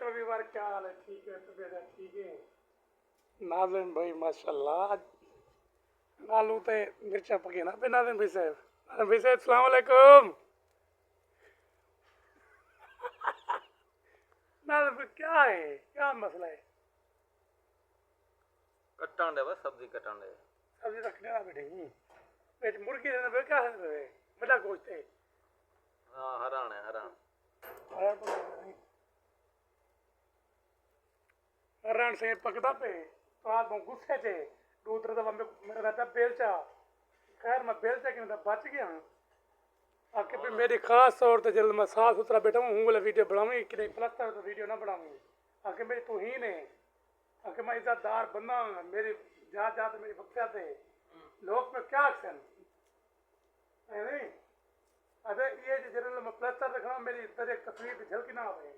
रविवार क्या हाल है? ठीक है, तबीयत है ठीक है। नाज़िम भाई माशाल्लाह नालू ते मिर्चा पके ना पे नाज़िम भाई साहब। नाज़िम भाई साहब अस्सलाम वालेकुम। नाज़िम भाई क्या है, क्या मसला है? कट्टन दे बस सब्जी कट्टन दे। सब्जी रखने ना बैठेगी बेच मुर्गी देना भाई क्या है? बड़ा गोश्त है। हाँ हरान है हरान। रण से पकदा पे तो आज मैं गुस्से थे दूसरे दफा मेरा रहता बेलचा। खैर मैं बेलचा की मतलब बच गया हूँ। आके भी मेरी खास तौर पे जल्द मैं साफ सुथरा बैठा हूँ वाला वीडियो बनाऊंगी कि नहीं प्लस्तर तो वीडियो ना बनाऊंगी। आके मेरी तौहीन है। आके मैं इज्जतदार बंदा हूँ मेरी जात जात मेरी बख्शियत है। लोग में क्या अक्सन है नहीं। अरे ये जो जरूर मैं प्लस्तर रखना मेरी तरह तस्वीर की झलकी ना आवे।